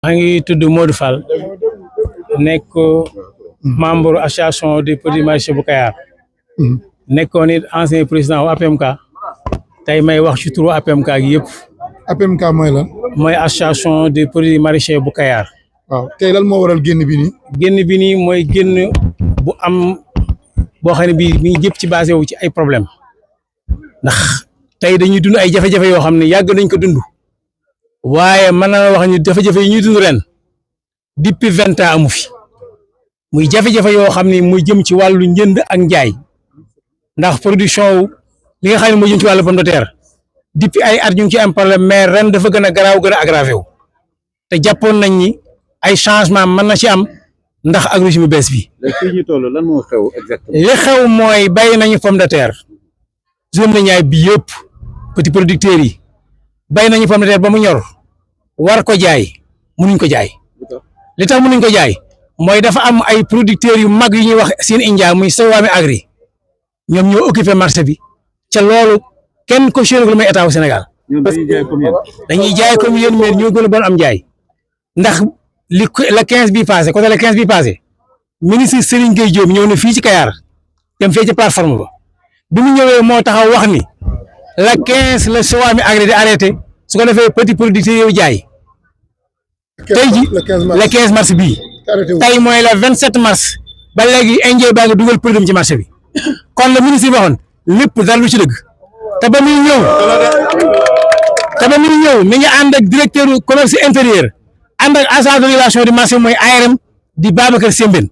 maa ngi tudd Modou Fall nekk membre association des petits maraîchers bu Kayar nekkoon it ancien président wu APMK tey may wax ci turu APMK gi yëpp. APMK mooy lan. mooy association des petits maraîchers bu Kayar. waaw tey lan moo waral génn bi nii. génn bi nii mooy génn bu am boo xam ne bii mi ngi jëpp ci basé wu ci ay problème ndax tey dañuy dund ay jafe-jafe yoo xam ne yàgg nañ ko dund. waaye mën na wax ni jafe-jafe yi ñuy dund ren depuis 20 ans amu fi muy jafe-jafe yoo xam ne muy jëm ci wàllu njënd ak njaay ndax production wu li nga xam ne mooy jëm ci wàllu pomme de terre depuis ay at ñu ngi ci am problème mais ren dafa gën a garaaw gën a aggravé wu te jàppoon nañ ni ay changement mën na ci am ndax ak régime bu bees bi. léegi fii ñu toll lan moo xew exactement. li xew mooy bàyyi nañu pomme de terre zone de Niayes bi yëpp petit producteurs yi. bay nañu pomme de terre ba mu ñor war ko jaay mënuñ ko jaay li tax mënuñ ko jaay mooy dafa am ay producteurs yu mag yu ñuy wax seen India muy Sowami Agri ñoom ñoo occupé marché bi ca loolu kenn ko lu may état wu Sénégal. dañuy jaay comme yéen mais ñoo gën a bon am jaay ndax li la 15 bii passé côté la 15 bii passé ministre Serigne Gueye Diop ñëw na fii ci Kayar dem fee ci plateforme ba bi mu ñëwee moo taxaw wax ni. la 15 la Sowami Agri di arrêté su ko defee petit producteur yow jaay tey ji le 15 mars bii tey mooy le 27 mars ba léegi indien baa nga dugal produit ci marché bi kon le ministre bi waxoon lépp dara lu ci dëgg te ba muy ñëw mi ngi ànd ak directeur commerce intérieur ànd ak agent de régulation du marché mooy ARM di Babacar Sembène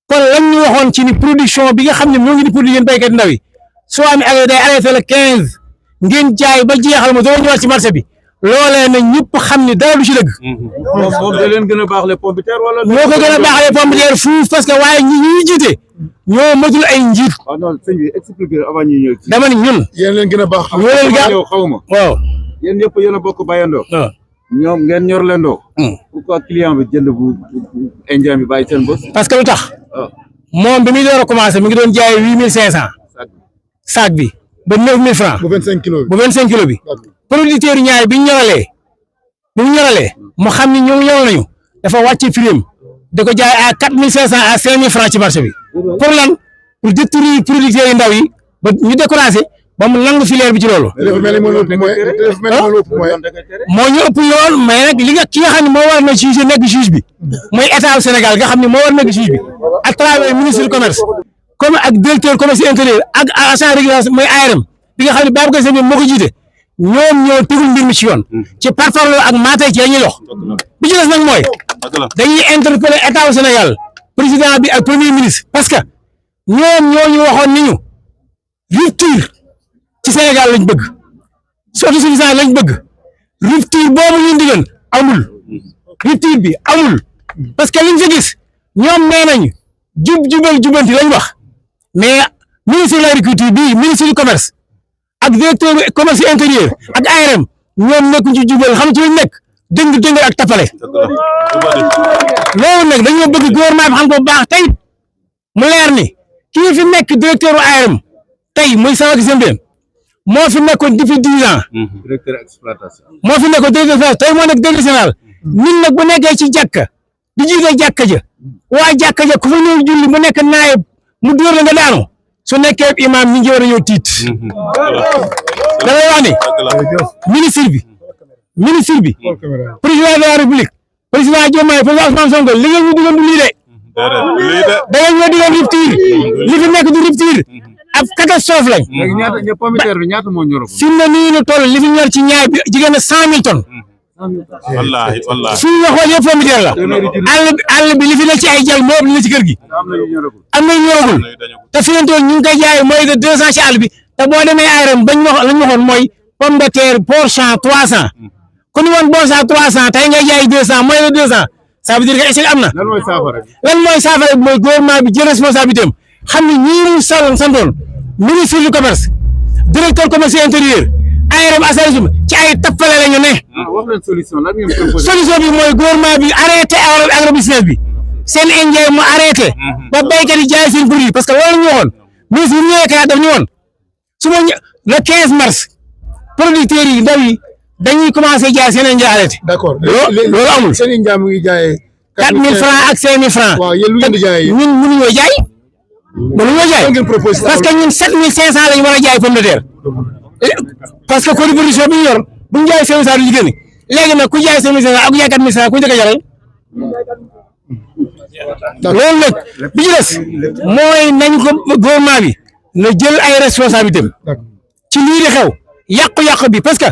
kon lañ ñu waxoon ci ni production bi nga xam ne moo ngi di produire yéen béykat ndaw yi Sowami Agri day arrêté le 15 ngeen jaay ba jeexal ma doo ñëwaat ci marché bi loolee na ñëpp xam ne dara du ci dëgg. moom da leen gën a baax les pomme de terre wala. moo ko gën a baax les pomme de terre fuuf parce que waaye ñi jiite ñoo matul ay njiit. waaw non sëñ bi expliquer avant ñuy ñëw. dama ni ñun. yéen leen gën a baax. ñoo leen yow xaw ma. waaw. yéen ñëpp yéen a bokk bayandoo. waaw ñoom ngeen ñor leen doo. pourquoi client bi jënd bu indien bi bàyyi seen bës. parce que lu tax. waaw moom bi muy door a commencé mi ngi doon jaay 8500. sac bi ba 9000 francs. bu 25 kilos bi bu 25 kilos bi. producteur yi ñaari bi ñu ñoralee mu xam ni ñoom ñor nañu dafa wàcce prix da ko jaay à 4500 à 5000 francs ci marché bi. pour lan pour détruire producteurs yi ndaw yi ba ñu découragé ba mu nangu filière bi ci loolu. moo ñu ëpp yoon mais nag li nga ki nga xam ne moo war na juge nekk juge bi mooy état du Sénégal nga xam ne moo war nekk juge bi à travers ministre du commerce comme ak directeur commerce intérieur ak agent régulation mooy ARM bi nga xam ne Babacar Sembène moo ko jiite ñoom ñoo tegul mbir mi ci yoon ci parparlo ak maatay ci la ñuy dox bi ci des nag mooy dañuy interpeller état du Sénégal président bi ak premier ministre parce que ñoom ñoo ñu waxoon ni ñu rupture ci Sénégal lañ bëgg autosuffisance lañ bëgg rupture boobu ñu digal amul rupture bi amul parce que liñ fi gis ñoom nee nañ jubanti lañ wax mais ministre de l'agriculture bii ministre du commerce ak directeur commerce intérieur ak ARM ñoom nekkuñ ci jubal xam ci lañ nekk dëng ak tapale loolu nag dañoo bëgg gouvernement bi xam ko bu baax tey mu leer ni kii fi nekk directeur ARM tey muy Babacar Sembène moo fi nekkoon depuis 10 ans. directeur exploitation. moo fi nekkoon directeur exploitation tey moo nekk directeur général ñun nag bu nekkee ci jàkka di jiite jàkka ja waa jàkka ja ku fa ñëw julli mu nekk naayib mu dóor la nga daanu su nekkee imam ñi ngi war a ñëw tiit damay wax ni ministre bi président de la république président Diomaye président Ousmane Sonko li ngeen ñu digoon du lii de da ngeen ñoo digoon rupture li fi nekk du rupture ab catastrophe lañ. léegi ñaata pomme de terre bi ñaata moo ñoragul. fi mu ne nii ñu toll li fi ñor ci ñaar bi jigéen na 100 000 tonnes. wallaahi suñu waxoon yëpp pomme de terre la. àll bi li fi ne ci ay jal moo ëpp li ne ci kër gi. am na yu ñoragul te fi leen toll ñu ngi koy jaay mooy de 200 ci àll bi te boo demee ARM bañ wax lañ waxoon mooy pomme de terre pour champ 300 ku ñu woon bon champ 300 tey ngay jaay 200 mooy de 200 ça veut dire que échec am na. lan mooy saafara bi. lan mooy saafara bi mooy gouvernement bi jël responsabilité am xam ne ñii mu santoon ministre du commerce directeur commerce intérieur ARM assainissement ci ay tappale la ñu ne. wax leen solution lan ngeen proposé. solution bi mooy gouvernement bi arrêté agrobusiness bi seen engrais mu arrêté ba béykat yi jaay seen produit parce que loolu la ñu waxoon ministre bi ñu ñëwee Kayar daf ñu woon su ma le 15 mars producteurs yi ndaw yi dañuy commencé jaay seen njëg arrêté. d'accord loolu amul. seen njaam ngi jaayee. 4000 francs ak 5000 francs. waaw yéen lu ngeen di jaayee. ñun mënuñoo jaay. mënuñoo jaay parce que ñun 7500 lañu war a jaay pomme de terre. parce que contribution bi ñu yor bu ñu jaayee 5000 du ñu génn léegi nag ku jaay 5500 ak ku jaay 4500 ku njëkk a jaral. loolu nag bi ci des mooy nañ ko gouvernement bi na jël ay responsabilités ci lii di xew yàqu-yàqu bi parce que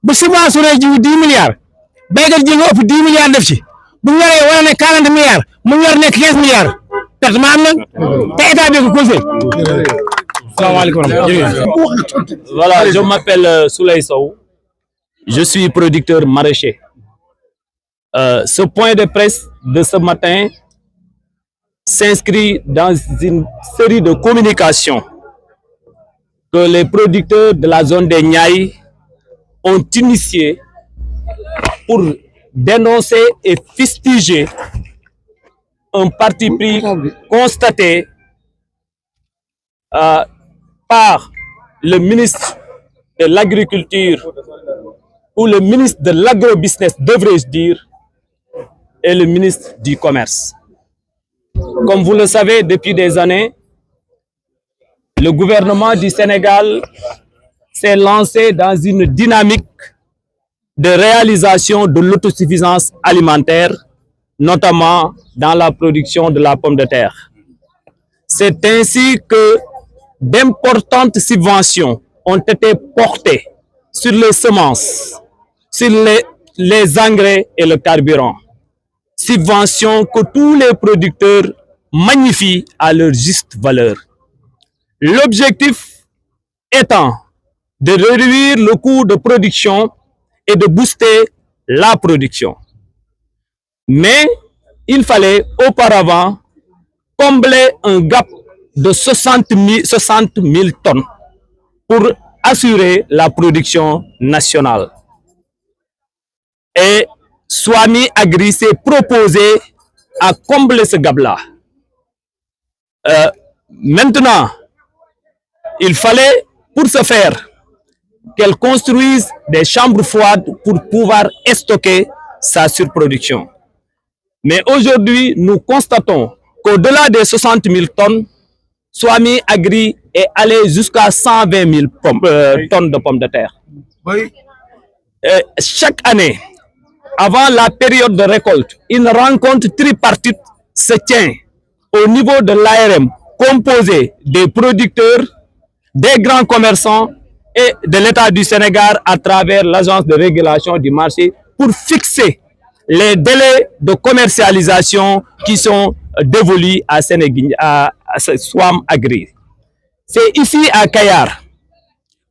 bu subventionné jiw 10 milliards béykat ji nga ëpp 10 milliards def ci bu ñu waree war a nekk 40 milliards mu war nekk 15 milliards perte ma am na te état bi ko conseil. salaamaaleykum. Voilà, je m'appelle Souley Sow. Je suis producteur maraîcher. Ce point de presse de ce matin s'inscrit dans une série de communications que les producteurs de la zone des Niayes ont initiées pour dénoncer et fustiger un parti pris constaté par le ministre de l'Agriculture ou le ministre de l'Agrobusiness, devrais-je dire, et le ministre du Commerce. Comme vous le savez, depuis des années, le gouvernement du Sénégal s'est lancé dans une dynamique de réalisation de l'autosuffisance alimentaire, notamment dans la production de la pomme de terre. C'est ainsi que d'importantes subventions ont été portées sur les semences, sur les engrais et le carburant. Subventions que tous les producteurs magnifient à leur juste valeur. L'objectif étant de réduire le coût de production et de booster la production. Mais il fallait auparavant combler un gap de 60 000 tonnes pour assurer la production nationale. Et Swami Agri s'est proposé à combler ce gap-là. Maintenant, il fallait, pour ce faire, qu'elle construise des chambres froides pour pouvoir stocker sa surproduction. Mais aujourd'hui, nous constatons qu'au-delà des 60 000 tonnes, Swami Agri est allé jusqu'à 120 000 tonnes de pommes de terre. Oui. Chaque année, avant la période de récolte, une rencontre tripartite se tient au niveau de l'ARM, composée des producteurs, des grands commerçants et de l'État du Sénégal à travers l'Agence de régulation du marché pour fixer les délais de commercialisation qui sont dévolus à Swam Agri. C'est ici à Kayar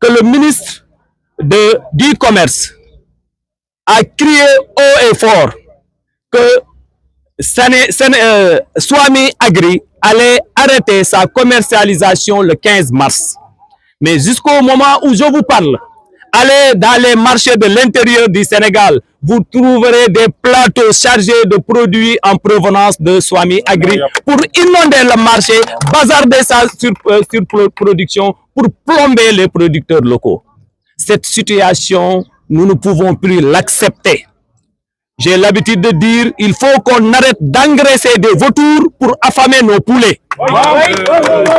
que le ministre du Commerce a crié haut et fort que Swami Agri allait arrêter sa commercialisation le 15 mars. Mais jusqu'au moment où je vous parle, allez dans les marchés de l'intérieur du Sénégal, vous trouverez des plateaux chargés de produits en provenance de Swami Agri pour inonder le marché, bazarder sa surproduction pour plomber les producteurs locaux. Cette situation, nous ne pouvons plus l'accepter. J'ai l'habitude de dire il faut qu'on arrête d'engraisser des vautours pour affamer nos poulets.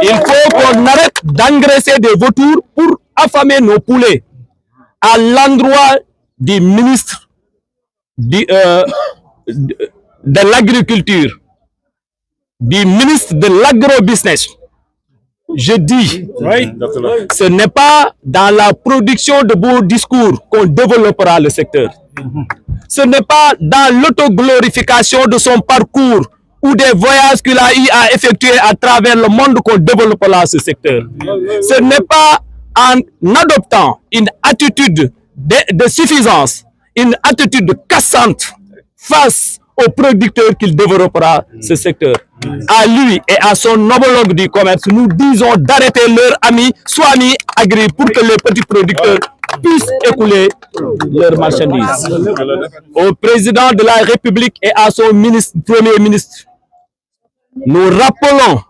Il faut qu'on arrête d'engraisser des vautours pour affamer nos poulets. À l'endroit du ministre de l'Agriculture, du ministre de l'Agrobusiness, je dis, ce n'est pas dans la production de beaux discours qu'on développera le secteur. Ce n'est pas dans l'autoglorification de son parcours ou des voyages qu'il a eu à effectuer à travers le monde qu'on développera ce secteur. Ce n'est pas en adoptant une attitude de suffisance, une attitude cassante face aux producteurs qu'il développera ce secteur. À lui et à son homologue du commerce, nous disons d'arrêter leur ami Swami Agri pour que les petits producteurs puissent écouler leurs marchandises. Au président de la République et à son premier ministre, nous rappelons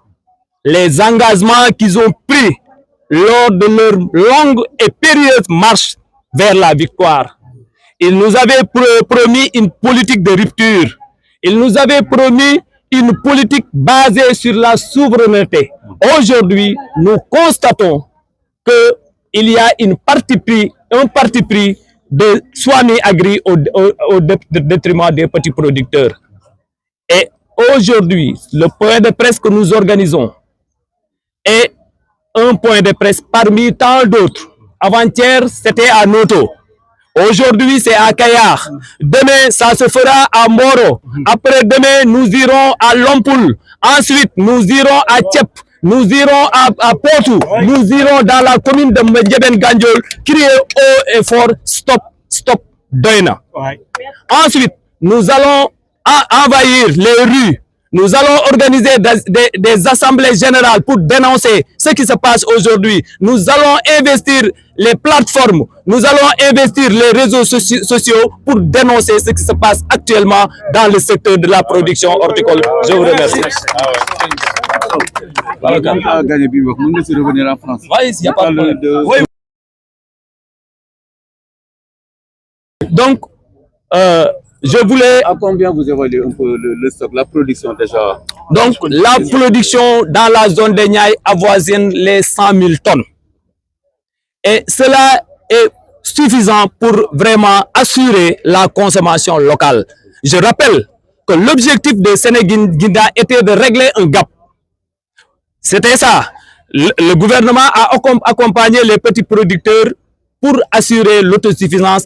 les engagements qu'ils ont pris lors de leur longue et périlleuse marche vers la victoire. Il nous avait promis une politique de rupture. Il nous avait promis une politique basée sur la souveraineté. Aujourd'hui, nous constatons qu'il y a un parti pris de Swami Agri au détriment des petits producteurs. Et aujourd'hui, le point de presse que nous organisons est un point de presse parmi tant d'autres. Avant-hier, c'était à Noto. Aujourd'hui, c'est à Kayar. Demain, ça se fera à Moro. Après-demain, nous irons à Lompoul. Ensuite, nous irons à Tchep. Nous irons à Portou. Nous irons dans la commune de Medjeben Gandiol. Crier haut et fort, stop, stop, Doina. Ensuite, nous allons envahir les rues. Nous allons organiser des assemblées générales pour dénoncer ce qui se passe aujourd'hui. Nous allons investir les plateformes. Nous allons investir les réseaux sociaux pour dénoncer ce qui se passe actuellement dans le secteur de la production horticole. Je vous remercie. Revenir en France. Oui, il n'y a pas de problème. Oui. Donc, je voulais... À combien vous évaluez un peu le stock, la production déjà? Donc, la production dans la zone de Niayes avoisine les 100 000 tonnes. Et cela est suffisant pour vraiment assurer la consommation locale. Je rappelle que l'objectif de Sénéguinda était de régler un gap. C'était ça. Le gouvernement a accompagné les petits producteurs pour assurer l'autosuffisance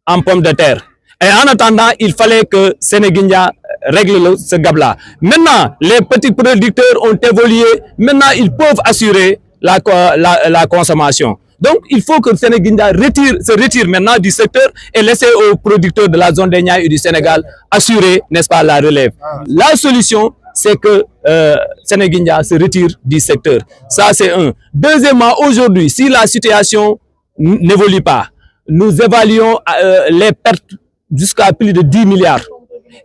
en pommes de terre. Et en attendant, il fallait que Sénéguinda règle ce gap-là. Maintenant, les petits producteurs ont évolué. Maintenant, ils peuvent assurer la consommation. Donc, il faut que Sénéguinda se retire maintenant du secteur et laisser aux producteurs de la zone des Niayes et du Sénégal assurer, n'est-ce pas, la relève. La solution, c'est que Sénéguinda se retire du secteur. Ça, c'est un. Deuxièmement, aujourd'hui, si la situation n'évolue pas, nous évaluons les pertes jusqu'à plus de 10 milliards.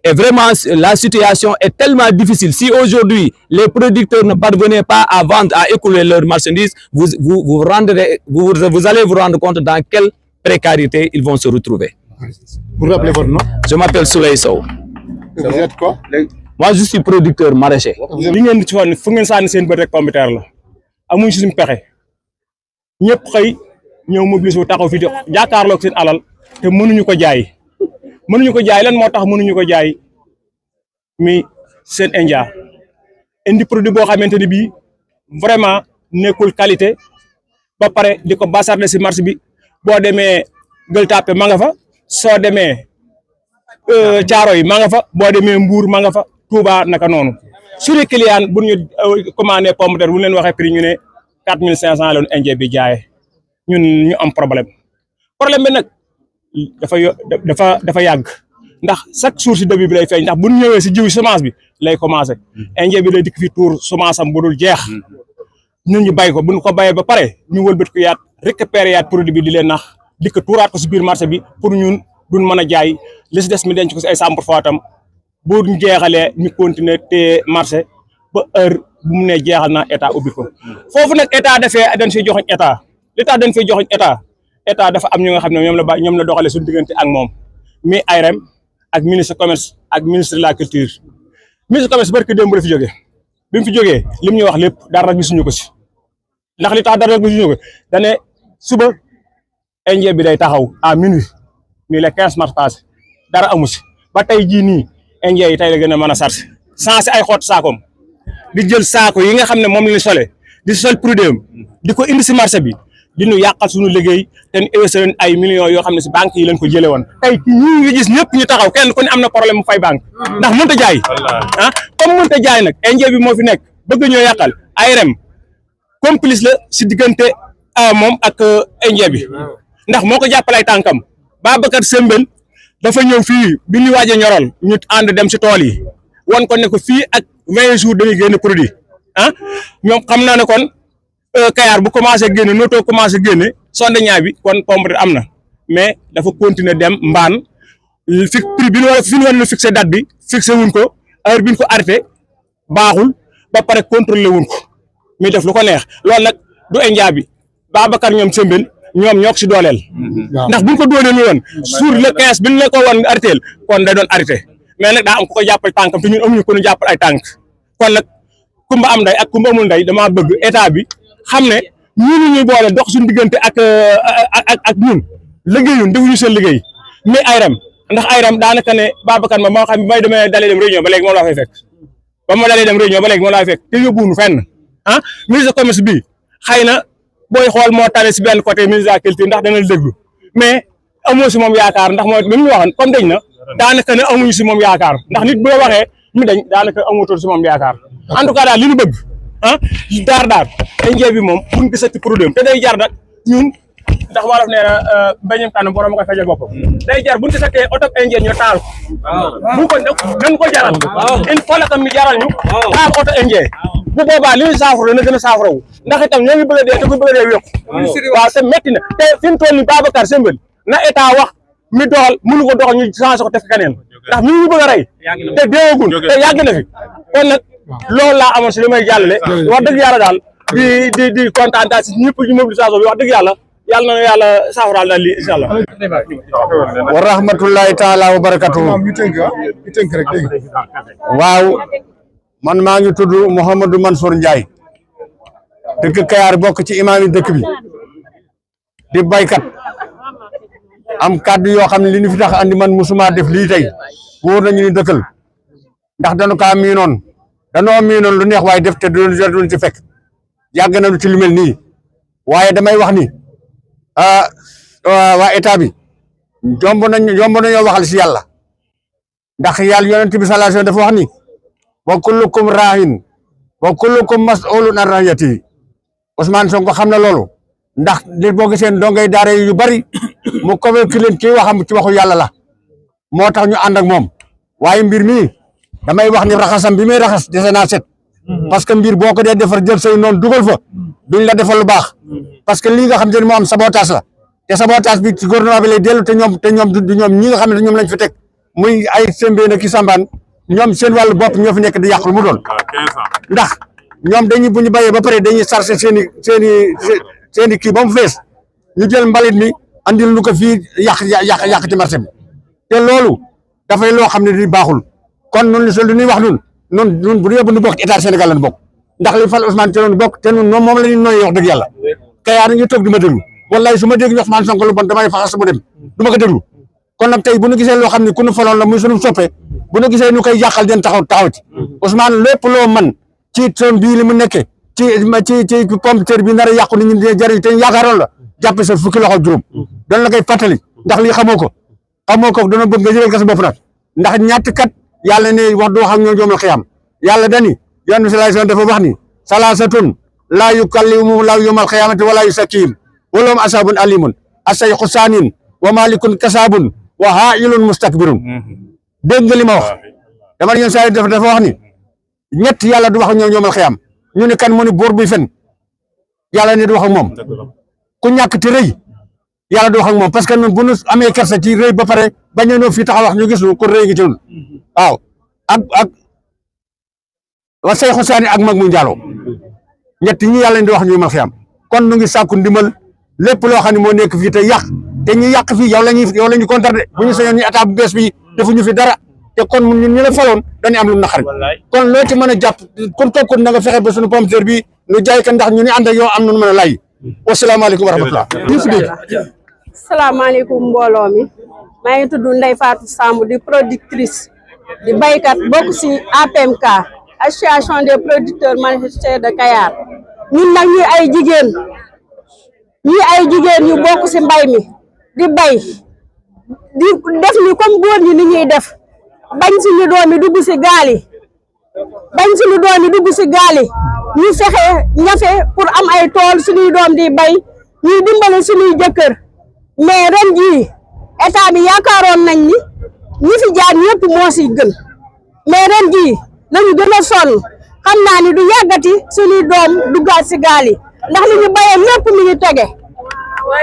Et vraiment, la situation est tellement difficile. Si aujourd'hui, les producteurs ne parvenaient pas à vendre, à écouler leurs marchandises, vous allez vous rendre compte dans quelle précarité ils vont se retrouver. Vous rappelez votre nom? Je m'appelle Souley Sow. Vous êtes quoi? Moi, je suis producteur maraîcher. li ngeen ci woon fu ngeen sànni seen bët rek pomme de terre la amuñ si suñu pexe ñëpp xëy ñëw mobiliser wu taxaw fi jàkkaarloog seen alal te mënuñu ko jaay lan moo tax mënuñu ko jaay mi seen India indi produit boo xamante ni bii vraiment nekkul qualité ba pare di ko basarde si marché bi boo demee Gueule Tapée ma nga fa soo demee Thiaroye ma nga fa boo demee Mbour ma nga fa Touba naka noonu suñu client bu ñu commandé pomme de terre bu leen waxee prix ñu ne 4500 la Indien bi jaayee ñun ñu am problème bi nag dafa yàgg ndax chaque jour si début bi lay feeñ ndax bu ñu ñëwee si jiw semence bi lay commencé Indien bi lay dikk fi tour semence am bu dul jeex ñun ñu bay ko bu ñu ko bayee ba pare ñu wëlbati ko récupérer produit bi di leen nax dikk tuuraat ko si biir marché bi pour ñun duñ mën a jaay li si des mi denc ko si ay chambre froide tam bu ñu jeexalee ñu continuer te marché ba heure bu mu nee jeexal na état ubbi ko foofu nag état dañ fiy joxoñ état dafa am ñu nga xam ne ñoom la doxalee suñu diggante ak moom mi ARM ak ministre commerce ak ministre de la culture ministre commerce barki démb la fi jógee bi mu fi jógee lim ñu wax lépp dara gisuñu ko si ndax li tax dara gisuñu ko dane suba Indien bi day taxaw à minuit nii le 15 mars passé dara amu si ba tey jii nii Indien yi tey la gën a mën a sarse sans ay xoot saakoom di jël saako yi nga xam ne moom la ñu solee di sol produit di ko indi si marché bi di ñu yàqal suñu liggéey te ñu investir ay millions yoo xam ne si banque yi lañ ko jëlee woon tey ñi ngi gis ñëpp ñu taxaw kenn ku ne am na problème mu fay banque ndax mënut a jaay comme mënut a jaay nag Indien bi moo fi nekk bëgg ñoo yàqal ARM complice la si diggante moom ak Indien bi ndax moo ko jàppale ay tànkam Babacar Sembène dafa ñëw fii bi ñu waaj a ñorol ñu ànd dem si tool yi wan ko ne ko fii ak 20 jours dañuy génn produit ñoom xam naa ne kon Kayar bu commencé génne Noto commencé génne sonde ñaay bi kon pomme de terre am na mais dafa continuer dem mbaan fi prix bi fi ñu war a fixé date bi fixé wuñ ko heure bi ñu ko arrêté baaxul ba pare contrôlé wuñ ko mi def lu ko neex loolu nag du Indien bi Babacar ñoom Sembène ñoom ñoo ko si dooleel. ndax buñ ko dooleel woon sur le 15 bi ñu la ko woon arrêté kon day doon arrêté mais nag daa am ku ko jàppal tànkam te ñun amuñu ko ñu jàppal ay tànk kon nag kumba am nday ak kumba amul nday damaa bëgg état bi xam ne ñun ñuy boole dox suñu diggante ak ñun liggéeyuñ defuñu seen liggéey mais ayram ndax ayram daanaka ne Babacar ma moo xam may demee dalee dem réunion ba léegi moom laa fay fekk ba ma dalee dem réunion ba léegi moom laa fay fekk te yóbbuwuñu fenn ah ministre de commerce bi xëy na booy xool moo tane si benn côté ministre de la culture ndax dana déglu mais amoo si moom yaakaar ndax mooy li ñu waxoon comme dañ na daanaka ne amuñu si moom yaakaar ndax nit boo waxee mi dañ daanaka amutoon si moom yaakaar en tout cas daal li ñu bëgg ah daar NJ bi moom buñ gisati problème te day jar nag ñun ndax wolof nee na bañam kanam borom ko fajal boppam day jar buñ gisatee oto NJ ñu taal bu ko nañ ko jaral il faut la tam mi jaral ñu taal oto NJ bu boobaa li ñu saafara na gën a saafarawu ndax itam ñoo ngi bëgg a dee te ku bëgg a dee yokku waaw te metti na te fi mu toll ni Babacar Sembène na état wax mi doxal mënu ko doxal ñu changé ko def keneen ndax mi ngi bëgg a rey te deewagul te yàgg na fi kon nag loolu laa amoon si li may jàllale wax dëgg yàlla daal di kontaan daal si ñëpp ñu mobilisation bi wax dëgg yàlla yàlla na yàlla saafaraal daal lii incha allah wa rahmatullahi taala wa barakatuhu waaw man maa ngi tudd Mouhamadou Mansour Ndiaye dëkk Kayar bokk ci imaam yi dëkk bi di baykat am kàddu yoo xam ne li ñu fi tax andi man musuma def lii tey wóor nañu ni dëkkal ndax dañu kaa miinoon danoo miinoon lu neex waaye def te duñ ci fekk yàgg nañu ci lu mel nii waaye damay wax ni waa état bi jomb nañoo waxal si yàlla ndax yàlla yonent bi sallallahu alayhi wasallam dafa wax ni wa kullukum raahin wa kullukum mas'ulun an ra'iyatihi Ousmane Sonko xam na loolu ndax li boo gisee dongay daara yu bari mu convaincre leen ci waxam ci waxu yàlla la moo tax ñu ànd ak moom waaye mbir mi damay wax ni raxasam bi muy raxas dese naa set parce que mbir boo ko dee defar jël say noonu dugal fa duñ la defal lu baax parce que lii nga xam te ne moo am sabotage la te sabotage bi ci gouvernement bi lay dellu te ñoom du ñoom ñi nga xam ne ñoom lañ fi teg muy ay Sembène ki Sambane ñoom seen wàllu bopp ñoo fi nekk di yàq lu mu doon ndax ñoom dañuy bu ñu bayee ba pare dañuy chargé seeni kii ba mu fees ñu jël mbalit mi andil lu ko fii yàq ci marché bi te loolu dafay loo xam ne di baaxul kon nun lu ñuy wax nun bu ñu bokk ci état Sénégal lañu bokk ndax li fal Ousmane ci lañu bokk te nun moom la ñuy nooy wax dëgg yàlla Kayar ñu toog di ma déglu wallahi su ma dégg ñu Ousmane Sonko lu bon damay faxas mu dem du ma ko déglu kon nag tey bu ñu gisee loo xam ne ku ñu faloon la muy sunu soppe bu ñu gisee ñu koy yàqal den taxaw ci Ousmane lépp loo man ci tool bii li mu nekkee ci pomme de terre bi nar a yàqu ni ñu jëriñ te yaakaaroon la jàppe sa fukki loxo juróom doon la koy fàttali ndax lii xamoo ko dana bëgg nga jëgal ko sa bopp nag ndax ñett kat yàlla ne wax du wax ak ñoom joomal xiyam yàlla dani yoon bi sallallahu alayhi wasallam dafa wax ni salaasatun laa yukallimuhum laahu yawmal qiyaamati wala yuzakkihim wa lahum azaabun aliimun as-sayxu saanin wa maalikun kasaabun wa haa'ilun mustakbirun dégg nga li ma wax dama ne yoon saa dafa wax ni ñett yàlla du wax ak ñoom joomal xiyam ñu ne kan mu ni buur buy fen yàlla ne du wax ak moom ku ñàkk te rëy yàlla du wax ak moom parce que ñun bu ñu amee kersa ci rëy ba pare bañ a ñëw fii taxaw wax ñu gis ko rëy gi ci ñun waaw ak wa say xosaani ak mag mu njaaloo ñett ñi yàlla di wax ñu mal xiyam kon ñu ngi sàkku ndimbal lépp loo xam ne moo nekk fii te yàq te ñu yàq fii yow la ñu kontar de bu ñu sañoon ñu état bu bees bi defuñu fi dara te kon ñun ñu la faloon dañuy am lu naqari kon loo ci mën a jàpp kon toog na nga fexe ba suñu pomme de terre bi nu jaay ka ndax ñu ni ànd ak yow am nañu mën a lay wasalaamaaleykum wa rahmatulah. salaamaaleykum mbooloo mi maa ngi tudd Ndeye Fatou Samb di productrice di baykat bokk si APMK association des producteurs maraîchers de Kayar ñun nag ñuy ay jigéen ñu bokk si mbay mi di bay di def ni comme góor ñi ni ñuy def bañ suñu doom yi dugg si gaal yi ñu fexe ñafe pour am ay tool suñuy doom di bay ñuy dimbale suñuy jëkkër mais ren jii état bi yaakaaroon nañ ni ñi fi jaar ñëpp moo si gën mais ren jii lañu gën a sonn xam naa ni du yàggati suñuy doom duggaat si gaal yi ndax li ñu bayee lépp mi ngi tege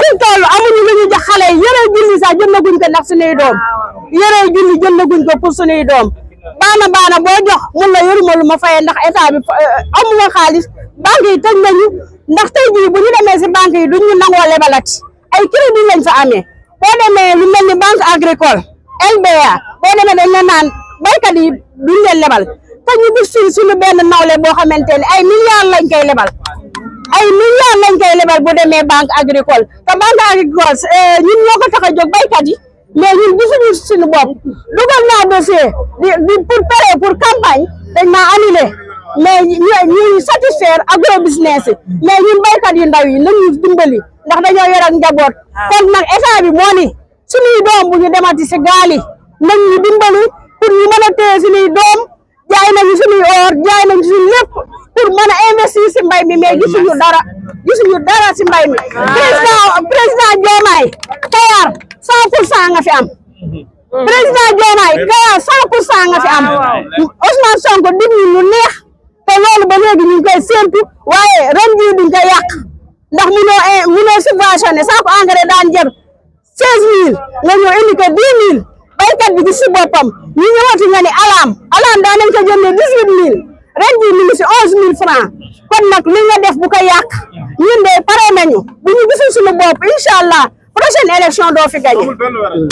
fi toll amuñu lu ñu jox xale yi yëre julli sax jëndaguñ ko ndax suñuy doom yëre julli jëndaguñ ko pour suñuy doom baana boo jox mun la yoruma lu ma fayee ndax état bi amuma xaalis banque yi tëj nañu ndax tey jii bu ñu demee si banque yi duñ ñu nangoo lebalati ay crédit lañ fa amee boo demee lu mel ni banque agricole LBA boo demee dañ la naan baykat yi duñ leen lebal te ñu gis suñu benn nawle boo xamante ne ay milliards lañ koy lebal bu demee banque agricole te banque agricole ñun ñoo ko tax a jóg baykat yi mais ñun gisuñu suñu bopp dugal naa dossier di pour campagne dañ maa annulé mais ñuy satisfaire agro business yi mais ñun baykat yu ndaw yi nañu dimbali ndax dañoo yor ak njaboot kon nag état bi moo ni suñuy doom bu ñu demati si gaal yi nañ ñu dimbali pour ñu mën a téye suñuy doom jaay nañu suñuy or jaay nañu suñu lépp pour mën a investir si mbay mi mais gisuñu dara si mbay mi président Diomaye Kayar 100% nga fi am président Diomaye Kayar 100% nga fi am Ousmane Sonko dig ñu lu neex te loolu ba léegi ñu ngi koy séntu waaye ren jii duñ ko yàq ndax munoo subventionné saako engrais daan jar 16000 nga ñëw indi ko 10000 baykat bi gis si boppam ñu ñëwati nga ni alam daan nañ ko jëndee 18000 ren jii ñu ngi si 11000 francs kon nag li nga def bu ko yàq ñun de pare nañu bu ñu gisul suñu bopp incha allah prochaine élection doo fi gagné.